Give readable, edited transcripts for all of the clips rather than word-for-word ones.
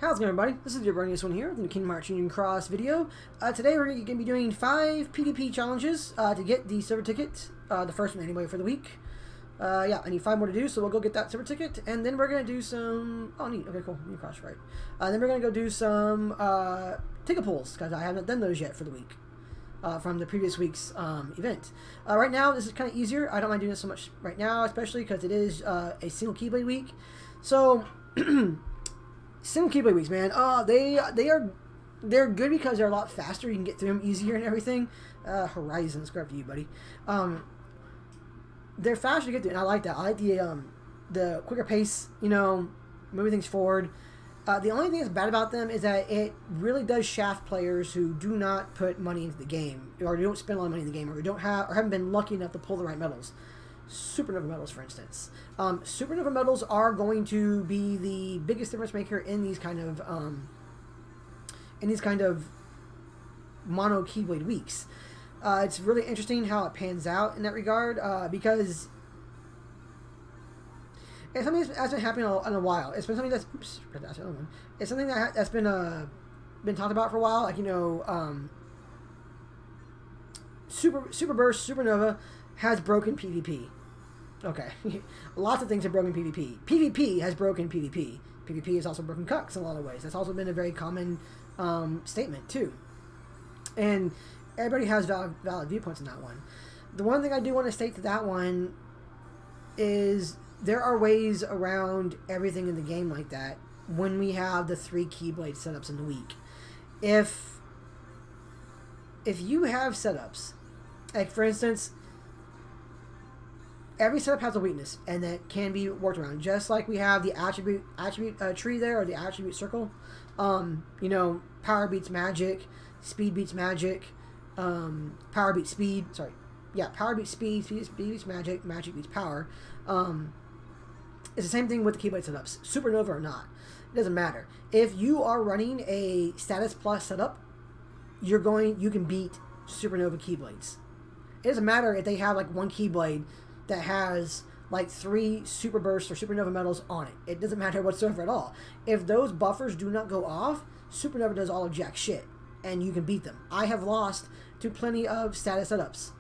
How's it going, everybody? This is your Bernius one here, the Kingdom Hearts Union Cross video. Today we're going to be doing 5 PvP challenges to get the silver ticket, the first one anyway for the week. Yeah, I need 5 more to do, so we'll go get that silver ticket, and then we're going to do some... Oh, neat. Okay, cool. Union Cross, right. Then we're going to go do some ticket pulls, because I haven't done those yet for the week, from the previous week's event. Right now, this is kind of easier. I don't mind doing this so much right now, especially because it is a single Keyblade week. So... Single Keyblade weeks, man. They're good because they're a lot faster. You can get through them easier and everything. Horizon, let's go after you, buddy. They're faster to get through, and I like that. I like the quicker pace. You know, moving things forward. The only thing that's bad about them is that it really does shaft players who do not put money into the game, or don't spend a lot of money in the game, or don't have, or haven't been lucky enough to pull the right medals. Supernova medals, for instance. Supernova medals are going to be the biggest difference maker in these kind of mono Keyblade weeks. It's really interesting how it pans out in that regard, because it's something that's been happening in a while. It's been something that's it's something that's been talked about for a while. Like, you know, Super Burst Supernova has broken PvP. Okay, lots of things have broken PvP. PvP has broken PvP. PvP has also broken cucks in a lot of ways. That's also been a very common statement too. And everybody has valid viewpoints on that one. The one thing I do want to state to that one is there are ways around everything in the game like that when we have the 3 Keyblade setups in the week. If you have setups, like for instance, every setup has a weakness, and that can be worked around. Just like we have the attribute tree there, or the attribute circle. You know, power beats magic, speed beats magic, power beats speed. Sorry, yeah, power beats speed, speed beats magic, magic beats power. It's the same thing with the Keyblade setups, Supernova or not. It doesn't matter. If you are running a status plus setup, you can beat Supernova Keyblades. It doesn't matter if they have like one Keyblade that has like 3 Super Bursts or Supernova medals on it. It doesn't matter whatsoever at all. If those buffers do not go off, Supernova does all of jack shit, and you can beat them. I have lost to plenty of status setups.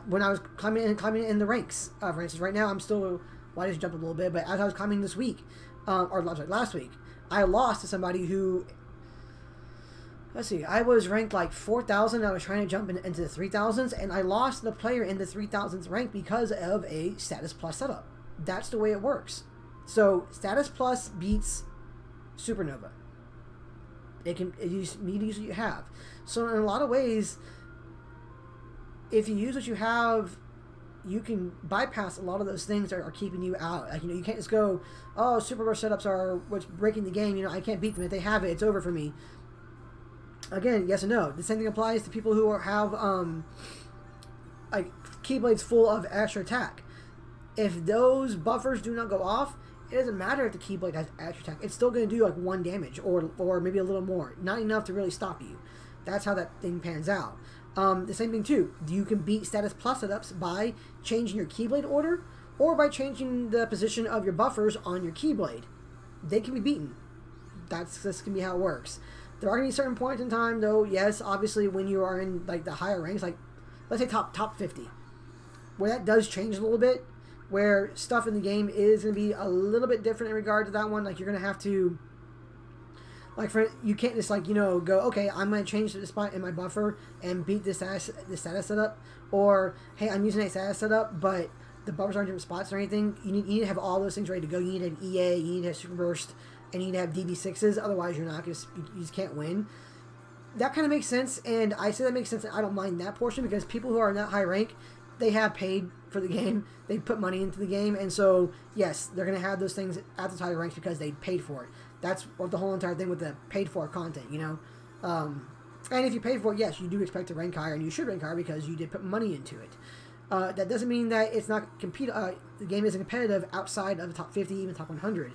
When I was climbing in the ranks, for instance, right now I'm still, well, I just jumped a little bit, but as I was climbing this week, or last week, I lost to somebody who, let's see, I was ranked like 4,000. I was trying to jump into the 3,000s, and I lost the player in the 3,000s rank because of a status plus setup. That's the way it works. So status plus beats Supernova. You need to use what you have. So in a lot of ways, if you use what you have, you can bypass a lot of those things that are keeping you out. Like, you know, you can't just go, oh, Super Burst setups are what's breaking the game. You know, I can't beat them. If they have it, it's over for me. Again, yes and no. The same thing applies to people who have like Keyblades full of extra attack. If those buffers do not go off, it doesn't matter if the Keyblade has extra attack. It's still going to do like 1 damage or maybe a little more. Not enough to really stop you. That's how that thing pans out. The same thing too. You can beat status plus setups by changing your Keyblade order or by changing the position of your buffers on your Keyblade. They can be beaten. This can be how it works. There are going to be certain points in time, though, yes, obviously, when you are in, like, the higher ranks, like, let's say top 50, where that does change a little bit, where stuff in the game is going to be a little bit different in regard to that one. Like, you're going to have to, like, you can't just, like, you know, go, okay, I'm going to change the spot in my buffer and beat this status setup, or, hey, I'm using a status setup, but the buffers aren't in different spots or anything. You need to have all those things ready to go. You need to have EA, you need to have Super Burst, and you need to have DB6s, otherwise you just can't win. That kind of makes sense, and I say that makes sense, and I don't mind that portion, because people who are in that high rank, they have paid for the game, they put money into the game, and so, yes, they're going to have those things at those higher ranks because they paid for it. That's what the whole entire thing with the paid-for content, you know? And if you paid for it, yes, you do expect to rank higher, and you should rank higher because you did put money into it. That doesn't mean that it's not the game isn't competitive outside of the top 50, even top 100.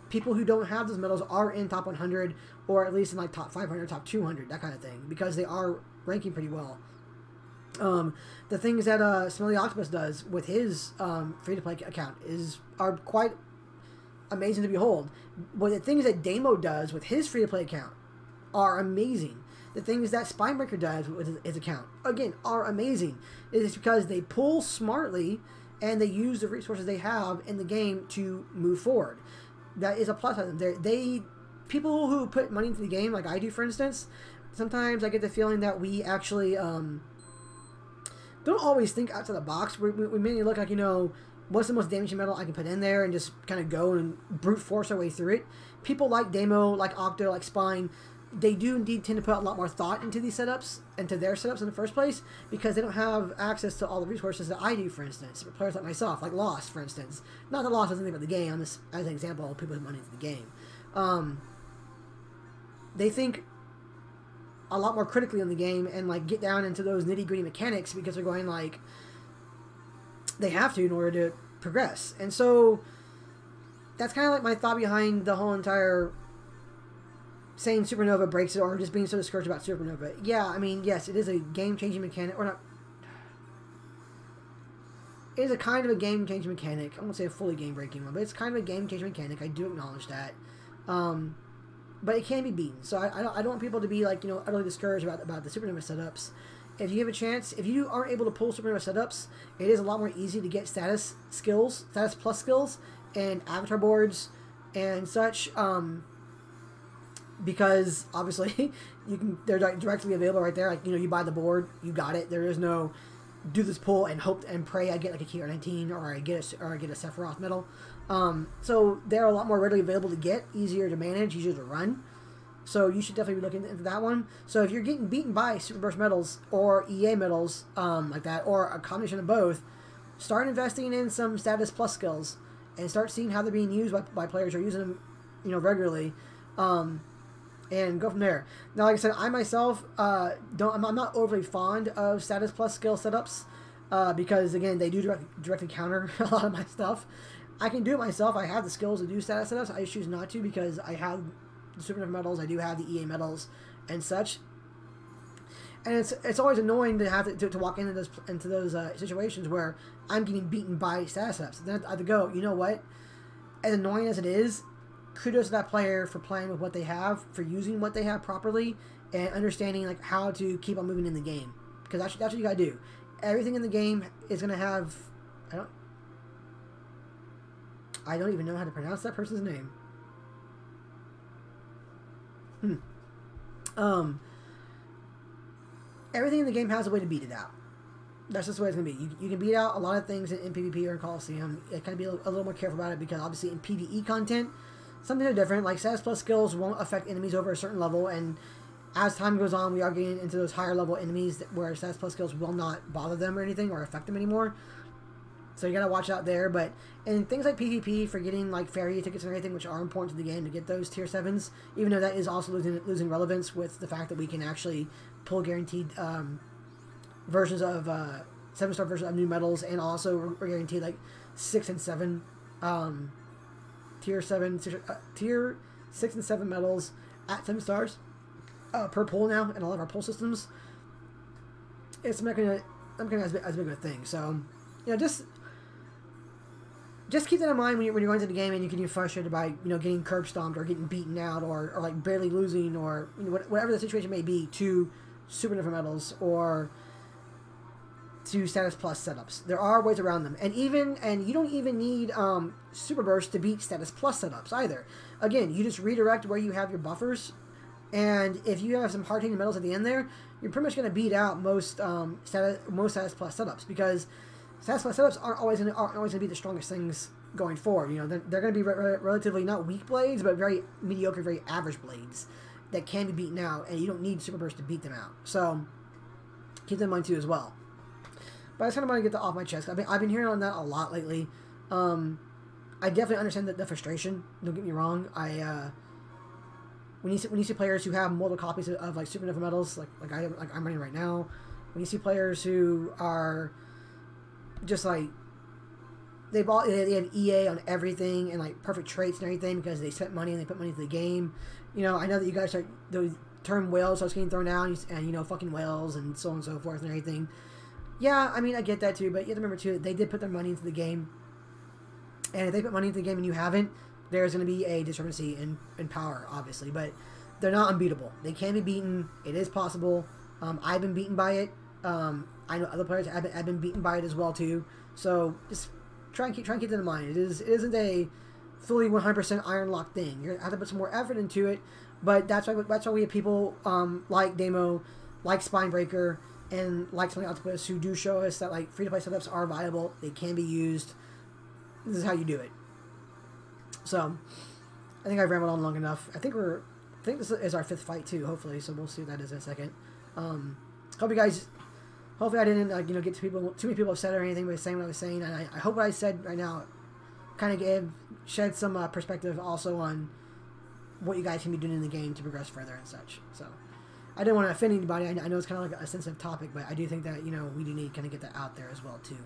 People who don't have those medals are in top 100, or at least in like top 500, top 200, that kind of thing, because they are ranking pretty well. The things that Smelly Octopus does with his free-to-play account are quite amazing to behold. But the things that Damo does with his free-to-play account are amazing. The things that Spinebreaker does with his account, again, are amazing. It is because they pull smartly and they use the resources they have in the game to move forward. That is a plus on them. People who put money into the game, like I do, for instance, sometimes I get the feeling that we actually don't always think outside the box. We mainly look like, what's the most damaging metal I can put in there and just kind of go and brute force our way through it. People like Damo, like Octo, like Spine, they do indeed tend to put a lot more thought into these setups, into their setups in the first place, because they don't have access to all the resources that I do, for instance. Players like myself, like Lost, for instance. Not that Lost doesn't think about the game, I'm just, as an example, of people who put money into the game. They think a lot more critically on the game and, like, get down into those nitty-gritty mechanics because they're going, like, they have to in order to progress. And so that's kind of like my thought behind the whole entire saying Supernova breaks it, or just being so discouraged about Supernova. Yeah, I mean, yes, it is a game-changing mechanic, or not. It is a kind of a game-changing mechanic. I won't say a fully game-breaking one, but it's kind of a game-changing mechanic. I do acknowledge that. But it can be beaten. So I don't want people to be, like, utterly discouraged about the Supernova setups. If you have a chance, if you aren't able to pull Supernova setups, it is a lot more easy to get status plus skills, and avatar boards and such. Because obviously they're directly available right there. Like, you buy the board, you got it. There is no do this pull and hope and pray I get like a Key 19 or I get a Sephiroth medal. So they're a lot more readily available to get, easier to manage, easier to run. So you should definitely be looking into that one. So if you're getting beaten by Super Burst medals or EA medals like that, or a combination of both, start investing in some status plus skills and start seeing how they're being used by players who are using them, regularly. And go from there. Now, like I said, I myself I'm not overly fond of status plus skill setups because, again, they do directly counter a lot of my stuff. I can do it myself. I have the skills to do status setups. I just choose not to because I have the Supernova medals. I do have the EA medals and such. And it's always annoying to have to walk into those situations where I'm getting beaten by status setups. Then I have to go, you know what? As annoying as it is, kudos to that player for playing with what they have, for using what they have properly, and understanding, like, how to keep on moving in the game. Because that's what you gotta do. Everything in the game is gonna have... I don't even know how to pronounce that person's name. Everything in the game has a way to beat it out. That's just the way it's going to be. You can beat out a lot of things in PvP or in Coliseum. You kind of be a little more careful about it because obviously in PvE content, some things are different. Like status plus skills won't affect enemies over a certain level, and as time goes on, we are getting into those higher level enemies where status plus skills will not bother them or anything or affect them anymore. So you gotta watch out there. But in things like PvP, for getting like fairy tickets and everything, which are important to the game to get those tier 7s, even though that is also losing relevance with the fact that we can actually pull guaranteed versions of 7-star versions of new medals, and also we're guaranteed like 6 and 7 tier 6 and 7 medals at 7 stars per pull now in all of our pull systems. It's not gonna as big of a thing. So just keep that in mind when you're going to the game and you can get frustrated by getting curb stomped or getting beaten out or like barely losing or whatever the situation may be to Supernova medals or to status plus setups. There are ways around them, and you don't even need Super Burst to beat status plus setups either. Again, you just redirect where you have your buffers, and if you have some hard-hitting medals at the end there, you're pretty much going to beat out most status plus setups, because status plus setups aren't always going to be the strongest things going forward. They're going to be relatively not weak blades, but very mediocre, very average blades that can be beaten out, and you don't need Super Burst to beat them out. So keep that in mind too as well. But I just kind of want to get that off my chest. I've been hearing on that a lot lately. I definitely understand the frustration. Don't get me wrong. When you see players who have multiple copies of like Supernova medals, like I'm running right now, when you see players who are just like they have EA on everything and like perfect traits and everything because they spent money and they put money into the game. I know that you guys start the term whales starts getting thrown out and fucking whales and so on and so forth and everything. Yeah, I mean, I get that too, but you have to remember too that they did put their money into the game. And if they put money into the game and you haven't, there's going to be a discrepancy in power, obviously, but they're not unbeatable. They can be beaten. It is possible. I've been beaten by it. I know other players have been beaten by it as well too. So just try and keep that in mind. It isn't a fully 100% iron lock thing. You're gonna have to put some more effort into it. But that's why we have people like Demo, like Spinebreaker, and like Something Octopus who do show us that like free-to-play setups are viable. They can be used. This is how you do it. So I think I've rambled on long enough. I think this is our 5th fight too, hopefully. So we'll see what that is in a second. Hope you guys. Hopefully I didn't get too many people upset or anything by saying what I was saying. And I hope what I said right now kind of shed some perspective also on what you guys can be doing in the game to progress further and such. So I didn't want to offend anybody. I know it's kind of like a sensitive topic, but I do think that we do need to kind of get that out there as well too.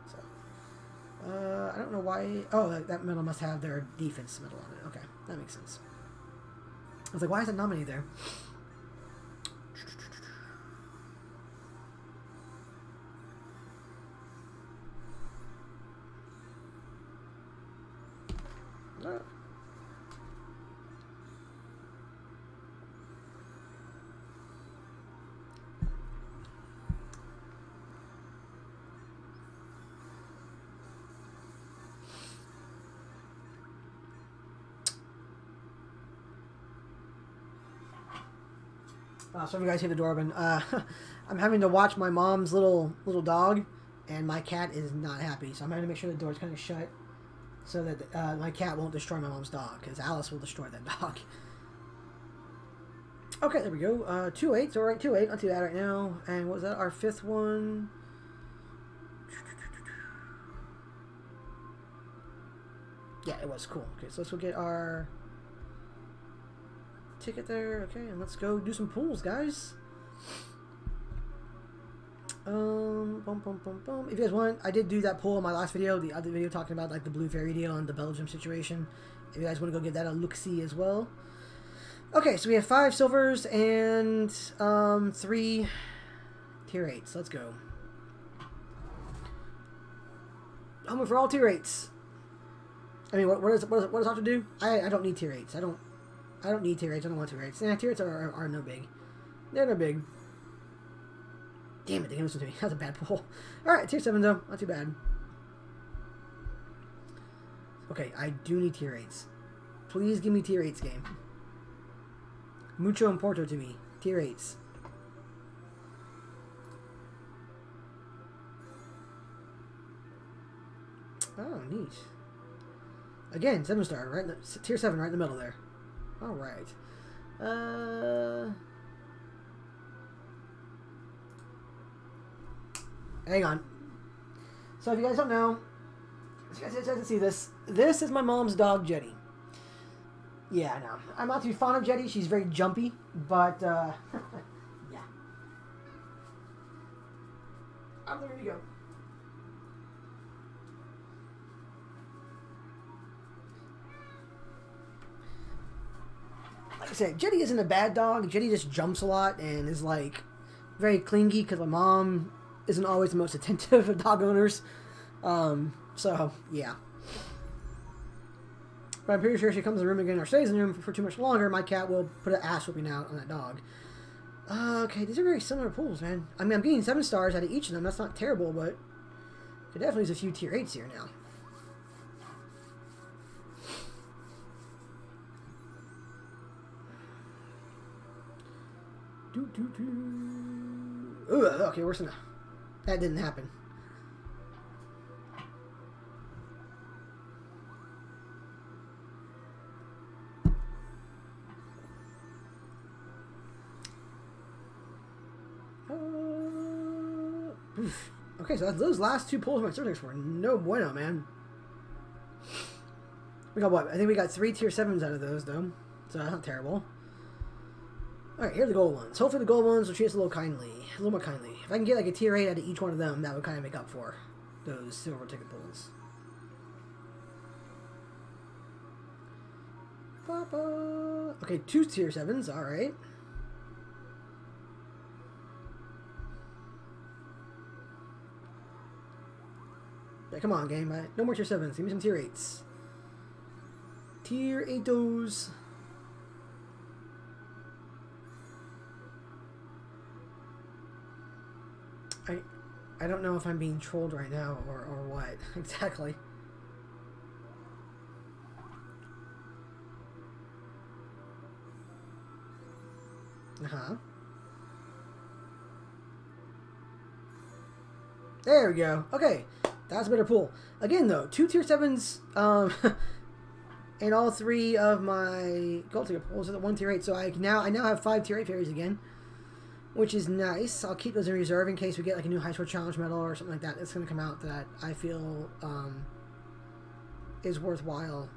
So I don't know why. Oh, that medal must have their defense medal on it. Okay, that makes sense. I was like, why is that nominated there? Some of you guys hear the door open. I'm having to watch my mom's little dog, and my cat is not happy. So I'm having to make sure the door's kind of shut, so that my cat won't destroy my mom's dog, because Alice will destroy that dog. Okay, there we go. 2-8. So we're at 2-8. Not too bad right now. And what was that? Our 5th one. Yeah, it was cool. Okay, so let's go get our ticket there. Okay, and let's go do some pulls, guys. If you guys want, I did do that pull in my last video, the other video talking about like the Blue Fairy deal and the Belgium situation. If you guys want to go give that a look-see as well. Okay, so we have 5 silvers and 3 tier 8s. Let's go. I'm for all tier 8s. I mean, what does it have to do? I don't need tier 8s. I don't need tier 8s. I don't want tier 8s. Nah, tier 8s are no big. They're no big. Damn it, they didn't listen to me. That's a bad pull. Alright, tier 7s though. Not too bad. Okay, I do need tier 8s. Please give me tier 8s game. Mucho importo to me. Tier 8s. Oh, neat. Again, 7-star, right? Tier 7, right in the middle there. Alright. Hang on. So if you guys don't know, if you guys didn't see this, this is my mom's dog, Jetty. Yeah, I know. I'm not too fond of Jetty. She's very jumpy, but, yeah. Oh, there you go. Like I said, Jetty isn't a bad dog. Jetty just jumps a lot and is, like, very clingy because my mom isn't always the most attentive of dog owners. So, yeah. But I'm pretty sure if she comes in the room again or stays in the room for too much longer, my cat will put an ass whooping out on that dog. Okay, these are very similar pools, man. I mean, I'm getting 7 stars out of each of them. That's not terrible, but there definitely is a few tier 8s here now. Ooh, okay, worse than that didn't happen. Okay, so those last 2 pulls of my Certix were no bueno, man. We got what? I think we got 3 tier 7s out of those, though. So that's not terrible. Alright, here are the gold ones. Hopefully the gold ones will treat us a little more kindly. If I can get like a tier 8 out of each one of them, that would kind of make up for those silver ticket pulls. Okay, 2 tier 7s, alright. Yeah, come on, game. No more tier 7s. Give me some tier 8s. Tier 8s. I don't know if I'm being trolled right now or what exactly. There we go. Okay, that's a better pool. Again, though, 2 tier 7s, and all 3 of my gold tier pools are the 1 tier 8. So I now have 5 tier 8 fairies again, which is nice. I'll keep those in reserve in case we get like a new high score challenge medal or something like that that's going to come out that I feel is worthwhile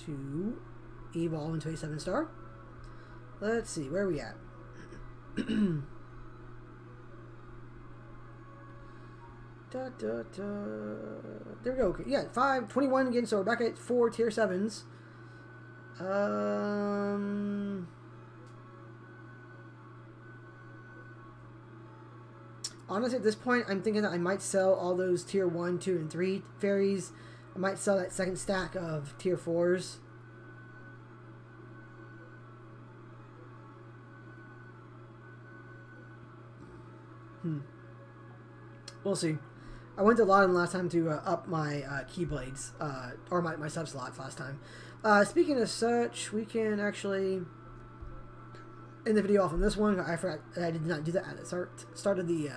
to evolve into a 7-star. Let's see, where are we at? There we go. Okay. Yeah, 521 again, so we're back at 4 tier 7s. Honestly, at this point, I'm thinking that I might sell all those tier 1, 2, and 3 fairies. I might sell that second stack of tier 4s. We'll see. I went to Lawton last time to up my Keyblades, or my sub slots last time. Speaking of such, we can actually end the video off on this one. I forgot I did not do that at the start of the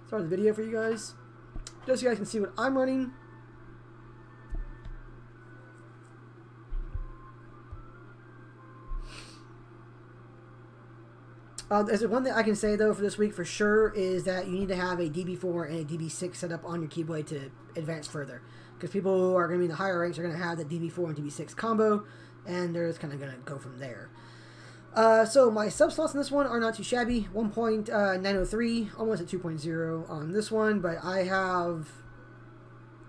video for you guys. Just so you guys can see what I'm running. There's one thing I can say, though, for this week for sure is that you need to have a DB4 and a DB6 set up on your Keyblade to advance further. Because people who are going to be in the higher ranks are going to have the DB4 and DB6 combo, and they're just kind of going to go from there. So my sub slots in this one are not too shabby. 1.903, almost at 2.0 on this one, but I have...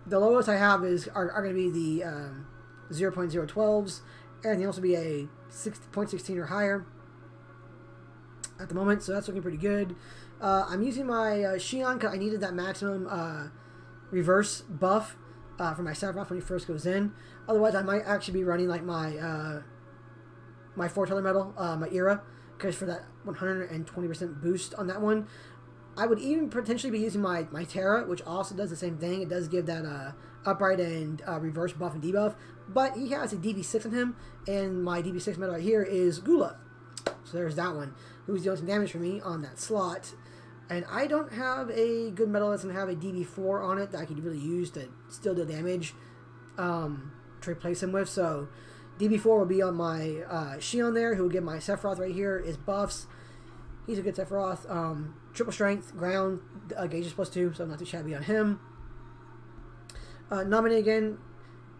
The lowest I have are going to be the 0.012s, and they also be a 0.16 or higher at the moment, so that's looking pretty good. I'm using my Xion because I needed that maximum reverse buff for my Sephiroth when he first goes in. Otherwise, I might actually be running like my my foreteller medal, my Era, because for that 120% boost on that one. I would even potentially be using my Terra, which also does the same thing. It does give that upright and reverse buff and debuff, but he has a DB6 on him, and my DB6 medal right here is Gula. So there's that one, who's dealing some damage for me on that slot. And I don't have a good medal that doesn't have a DB4 on it that I could really use to still deal damage to replace him with. So DB4 will be on my Xion there, who will give my Sephiroth right here is buffs. He's a good Sephiroth. Triple strength, ground, gauge is +2, so not too shabby on him. Nominee again,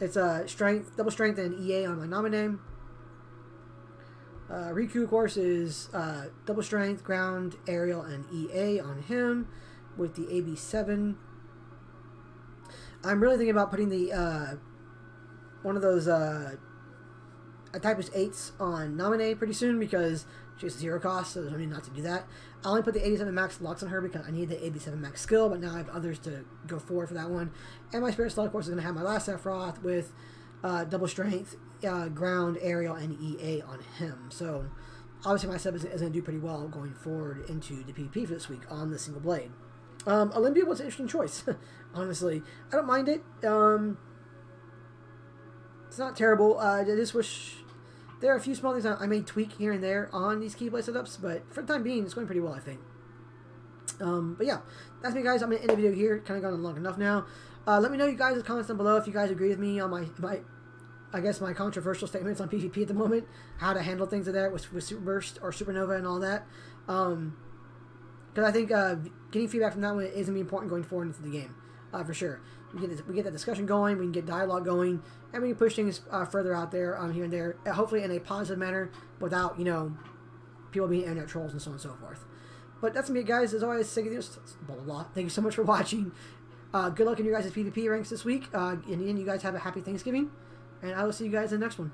it's strength, double strength, and EA on my nominee. Riku, of course, is double strength, ground, aerial, and EA on him with the AB7. I'm really thinking about putting the one of those Typus 8s on Nominee pretty soon because she has 0 cost, so there's no need not to do that. I only put the 87 max locks on her because I need the 87 max skill, but now I have others to go forward for that one. And my Spirit Slot, of course, is going to have my last Sephiroth with double strength, ground, aerial, and EA on him. So obviously my sub is going to do pretty well going forward into the PvP for this week on the single blade. Olympia was an interesting choice, honestly. I don't mind it. It's not terrible. I just wish there are a few small things I may tweak here and there on these Keyblade setups, but for the time being, it's going pretty well, I think. But yeah, that's me, guys. I'm going to end the video here. Kind of gone long enough now. Let me know, you guys, in the comments down below if you guys agree with me on my controversial statements on PvP at the moment, how to handle things like that with Super Burst or Supernova and all that. Because I think getting feedback from that one is going to be important going forward into the game, for sure. We get that discussion going, we can get dialogue going, and we can push things further out there here and there, hopefully in a positive manner without, you know, people being internet trolls and so on and so forth. But that's me, guys. As always, blah, blah, blah. Thank you so much for watching. Good luck in your guys' PvP ranks this week. In the end, you guys have a happy Thanksgiving, and I will see you guys in the next one.